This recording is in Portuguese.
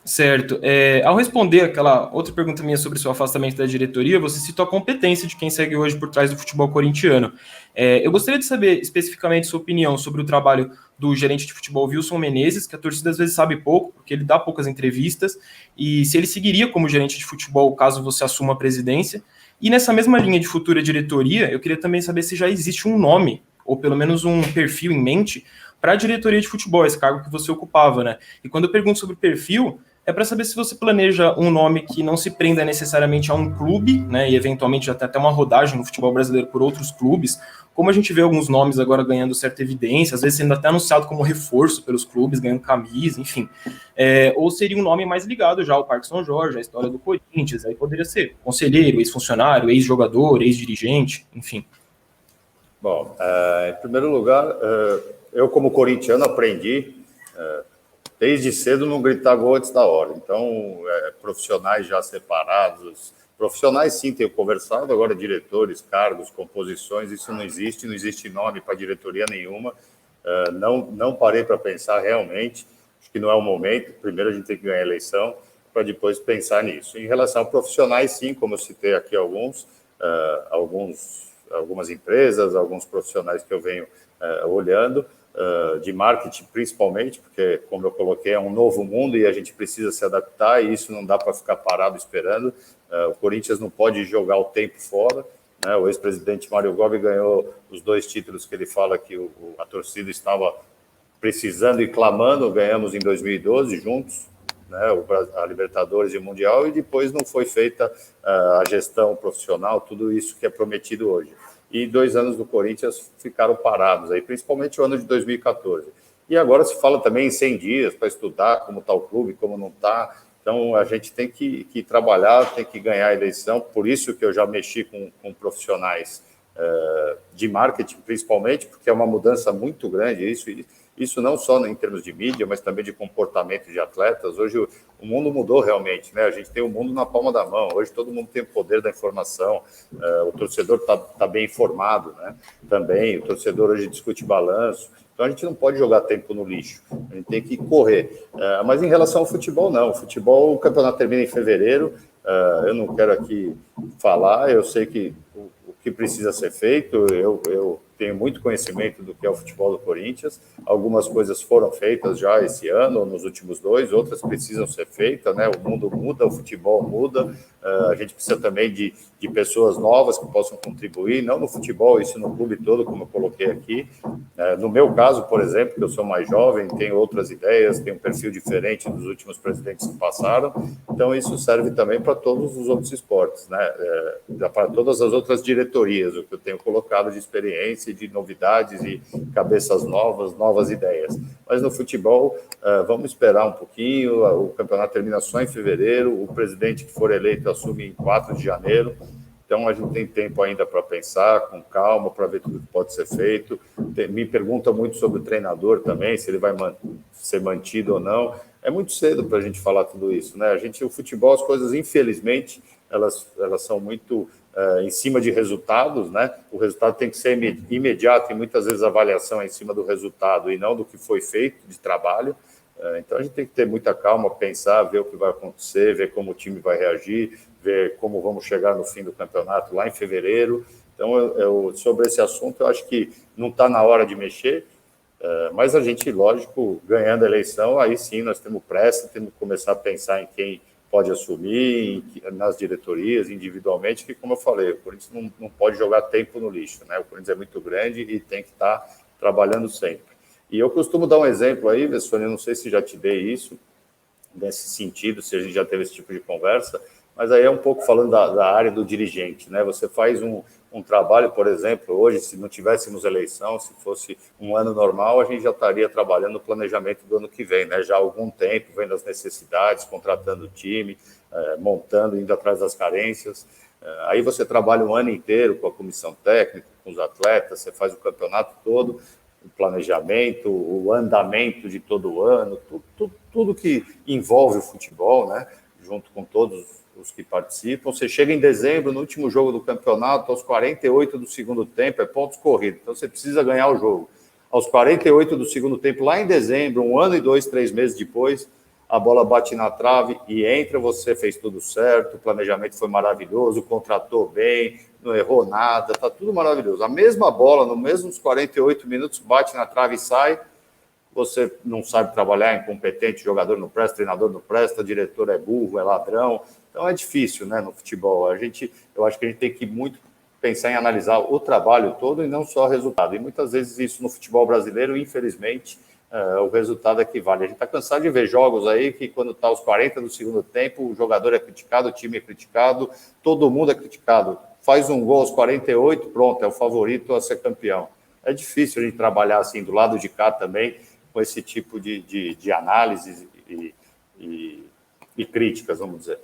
Certo. Ao responder aquela outra pergunta minha sobre o seu afastamento da diretoria, você citou a competência de quem segue hoje por trás do futebol corintiano. Eu gostaria de saber especificamente sua opinião sobre o trabalho do gerente de futebol Wilson Menezes, que a torcida às vezes sabe pouco, porque ele dá poucas entrevistas, e se ele seguiria como gerente de futebol caso você assuma a presidência. E nessa mesma linha de futura diretoria, eu queria também saber se já existe um nome, ou pelo menos um perfil em mente, para a diretoria de futebol, esse cargo que você ocupava, né? E quando eu pergunto sobre perfil, é para saber se você planeja um nome que não se prenda necessariamente a um clube, né, e eventualmente até uma rodagem no futebol brasileiro por outros clubes, como a gente vê alguns nomes agora ganhando certa evidência, às vezes sendo até anunciado como reforço pelos clubes, ganhando camisa, enfim. Ou seria um nome mais ligado já ao Parque São Jorge, à história do Corinthians, aí poderia ser conselheiro, ex-funcionário, ex-jogador, ex-dirigente, enfim. Bom, em primeiro lugar, eu como corintiano aprendi desde cedo não gritar gol antes da hora. Então, profissionais já separados, profissionais sim, tenho conversado, agora diretores, cargos, composições, isso não existe nome para diretoria nenhuma. Não parei para pensar realmente, acho que não é o momento. Primeiro a gente tem que ganhar a eleição para depois pensar nisso. Em relação a profissionais, sim, como eu citei aqui algumas empresas, alguns profissionais que eu venho olhando, de marketing principalmente, porque, como eu coloquei, é um novo mundo e a gente precisa se adaptar, e isso não dá para ficar parado esperando. O Corinthians não pode jogar o tempo fora, né? O ex-presidente Mário Gobi ganhou os 2 títulos que ele fala que a torcida estava precisando e clamando, ganhamos em 2012 juntos, né, a Libertadores e o Mundial, e depois não foi feita a gestão profissional, tudo isso que é prometido hoje. E 2 anos do Corinthians ficaram parados, aí, principalmente o ano de 2014. E agora se fala também em 100 dias para estudar como está o clube, como não está. Então, a gente tem que trabalhar, tem que ganhar a eleição, por isso que eu já mexi com profissionais de marketing, principalmente, porque é uma mudança muito grande, isso não só em termos de mídia, mas também de comportamento de atletas. Hoje o mundo mudou realmente, né? A gente tem o mundo na palma da mão. Hoje todo mundo tem o poder da informação. O torcedor tá bem informado, né? Também o torcedor hoje discute balanço. Então a gente não pode jogar tempo no lixo. A gente tem que correr. Mas em relação ao futebol, não. O futebol, o campeonato termina em fevereiro. Eu não quero aqui falar. Eu sei que o que precisa ser feito. Eu tenho muito conhecimento do que é o futebol do Corinthians. Algumas coisas foram feitas já esse ano, ou nos últimos 2, outras precisam ser feitas, né? O mundo muda, o futebol muda, a gente precisa também de pessoas novas que possam contribuir, não no futebol, isso no clube todo, como eu coloquei aqui. No meu caso, por exemplo, que eu sou mais jovem, tenho outras ideias, tenho um perfil diferente dos últimos presidentes que passaram, então isso serve também para todos os outros esportes, né? Para todas as outras diretorias, o que eu tenho colocado de experiência, de novidades e cabeças novas ideias. Mas no futebol, vamos esperar um pouquinho, o campeonato termina só em fevereiro, o presidente que for eleito assume em 4 de janeiro, então a gente tem tempo ainda para pensar, com calma, para ver tudo que pode ser feito. Me pergunta muito sobre o treinador também, se ele vai ser mantido ou não. É muito cedo para a gente falar tudo isso, né? O futebol, as coisas, infelizmente, elas são muito em cima de resultados, né? O resultado tem que ser imediato e muitas vezes a avaliação é em cima do resultado e não do que foi feito de trabalho. Então a gente tem que ter muita calma, pensar, ver o que vai acontecer, ver como o time vai reagir, ver como vamos chegar no fim do campeonato lá em fevereiro. Então, sobre esse assunto, eu acho que não está na hora de mexer, mas a gente, lógico, ganhando a eleição, aí sim nós temos pressa, temos que começar a pensar em quem pode assumir, nas diretorias, individualmente, que, como eu falei, o Corinthians não pode jogar tempo no lixo, né? O Corinthians é muito grande e tem que estar trabalhando sempre. E eu costumo dar um exemplo aí, Vessone, eu não sei se já te dei isso, nesse sentido, se a gente já teve esse tipo de conversa, mas aí é um pouco falando da área do dirigente, né? Você faz um trabalho, por exemplo, hoje, se não tivéssemos eleição, se fosse um ano normal, a gente já estaria trabalhando no planejamento do ano que vem, né? Já há algum tempo, vendo as necessidades, contratando o time, montando, indo atrás das carências. Aí você trabalha um ano inteiro com a comissão técnica, com os atletas, você faz o campeonato todo, o planejamento, o andamento de todo o ano, tudo que envolve o futebol, né? Junto com todos os que participam. Você chega em dezembro, no último jogo do campeonato, aos 48 do segundo tempo, é pontos corridos. Então, você precisa ganhar o jogo. Aos 48 do segundo tempo, lá em dezembro, 1 ano e 2, 3 meses depois, a bola bate na trave e entra, você fez tudo certo, o planejamento foi maravilhoso, contratou bem, não errou nada, tá tudo maravilhoso. A mesma bola, nos mesmos 48 minutos, bate na trave e sai, você não sabe trabalhar, é incompetente, jogador não presta, treinador não presta, diretor é burro, é ladrão. Então é difícil, né, no futebol. Eu acho que a gente tem que muito pensar em analisar o trabalho todo e não só o resultado. E muitas vezes isso no futebol brasileiro, infelizmente, o resultado é que vale. A gente está cansado de ver jogos aí que quando está aos 40 do segundo tempo, o jogador é criticado, o time é criticado, todo mundo é criticado. Faz um gol aos 48, pronto, é o favorito a ser campeão. É difícil a gente trabalhar assim do lado de cá também, com esse tipo de análise e críticas, vamos dizer.